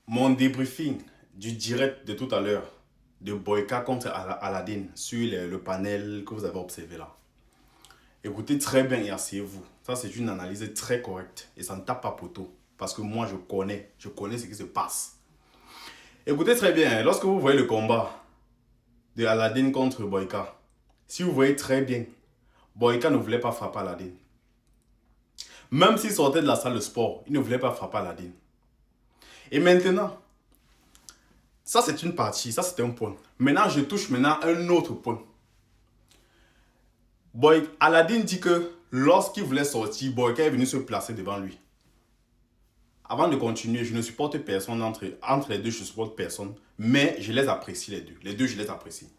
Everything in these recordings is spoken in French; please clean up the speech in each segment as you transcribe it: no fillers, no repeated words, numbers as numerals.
Mon débriefing du direct de tout à l'heure de Boyka contre Aladdin sur le panel que vous avez observé là. Écoutez très bien et asseyez-vous. Ça, c'est une analyse très correcte et ça ne tape pas poteau. Parce que moi, je connais ce qui se passe. Écoutez très bien, lorsque vous voyez le combat de Aladdin contre Boyka, si vous voyez très bien, Boyka ne voulait pas frapper Aladdin. Même s'il sortait de la salle de sport, il ne voulait pas frapper Aladdin. Et maintenant, ça c'est une partie, ça c'est un point. Maintenant, je touche un autre point. Aladdin dit que lorsqu'il voulait sortir, Boyka est venu se placer devant lui. Avant de continuer, je ne supporte personne entre les deux, je ne supporte personne. Mais je les apprécie les deux. Les deux, je les apprécie.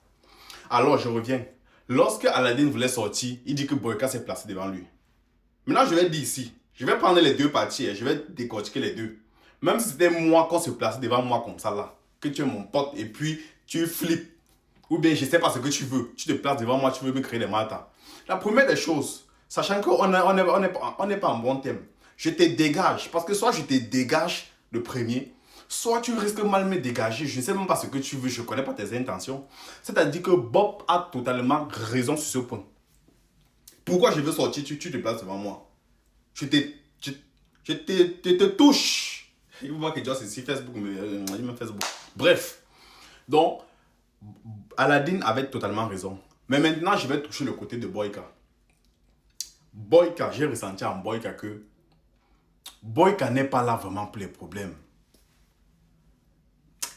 Alors, je reviens. Lorsque Aladdin voulait sortir, il dit que Boyka s'est placé devant lui. Maintenant, je vais dire ici. Je vais prendre les deux parties et je vais décortiquer les deux. Même si c'était moi qu'on se plaçait devant moi comme ça là, que tu es mon pote et puis tu flippes. Ou bien je ne sais pas ce que tu veux. Tu te places devant moi, tu veux me créer des maltas. La première des choses, sachant qu'on n'est pas en bon thème, je te dégage. Parce que soit je te dégage le premier, soit tu risques mal me dégager. Je ne sais même pas ce que tu veux, je ne connais pas tes intentions. C'est-à-dire que Bob a totalement raison sur ce point. Pourquoi je veux sortir, tu te places devant moi. Je te touche. Il voit que Joss ici, Facebook, mais Facebook. Bref. Donc, Aladdin avait totalement raison. Mais maintenant, je vais toucher le côté de Boyka. Boyka, j'ai ressenti en Boyka que Boyka n'est pas là vraiment pour les problèmes.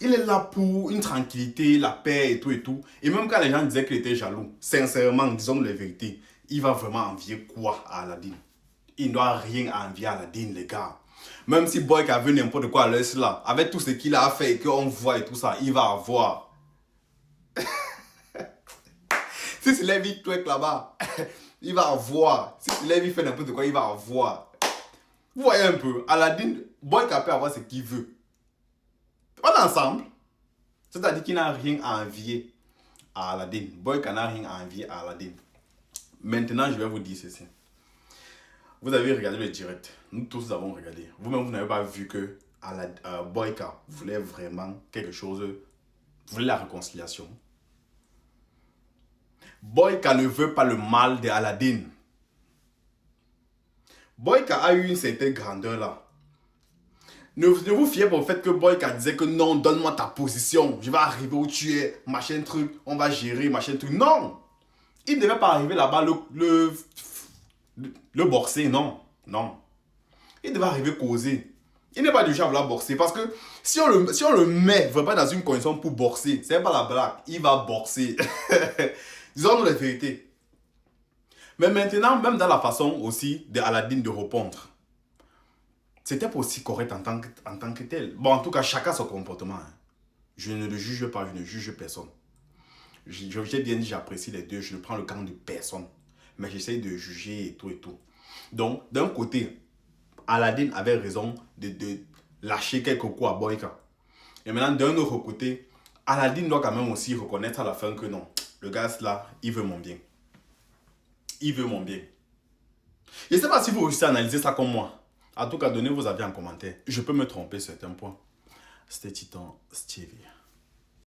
Il est là pour une tranquillité, la paix et tout et tout. Et même quand les gens disaient qu'il était jaloux, sincèrement, disons la vérité, il va vraiment envier quoi à Aladdin? Il ne doit rien envier à Aladdin, les gars. Même si Boyka veut n'importe quoi à l'heure là, avec tout ce qu'il a fait et qu'on voit et tout ça, il va avoir. Si c'est la vie twerk là-bas, il va avoir. Si c'est la vie fait n'importe quoi, il va avoir. Vous voyez un peu, Aladdin, Boyka peut avoir ce qu'il veut. On est ensemble. C'est-à-dire qu'il n'a rien à envier à Aladdin. Boyka n'a rien à envier à Aladdin. Maintenant, je vais vous dire ceci. Vous avez regardé le direct. Nous tous avons regardé. Vous-même, vous n'avez pas vu que Boyka voulait vraiment quelque chose. Voulait la réconciliation. Boyka ne veut pas le mal de Aladdin. Boyka a eu une certaine grandeur là. Ne vous fiez pas au fait que Boyka disait que non, donne-moi ta position. Je vais arriver où tu es, machin truc, on va gérer, machin truc. Non! Il ne devait pas arriver là-bas le boxer, non. Non. Il devait arriver causer. Il n'est pas du genre à vouloir boxer. Parce que si on le met vraiment dans une condition pour boxer, c'est pas la blague. Il va boxer. Disons-nous la vérité. Mais maintenant, même dans la façon aussi de Aladdin de répondre, c'était pas aussi correct en tant que tel. Bon, en tout cas, chacun son comportement. Hein. Je ne le juge pas, je ne juge personne. J'ai bien dit, j'apprécie les deux, je ne prends le camp de personne. Mais j'essaye de juger et tout et tout. Donc, d'un côté, Aladdin avait raison de lâcher quelques coups à Boyka. Et maintenant, d'un autre côté, Aladdin doit quand même aussi reconnaître à la fin que non, le gars là, il veut mon bien. Il veut mon bien. Je ne sais pas si vous aussi analysez ça comme moi. En tout cas, donnez vos avis en commentaire. Je peux me tromper sur certains points. C'était Titan Stevie.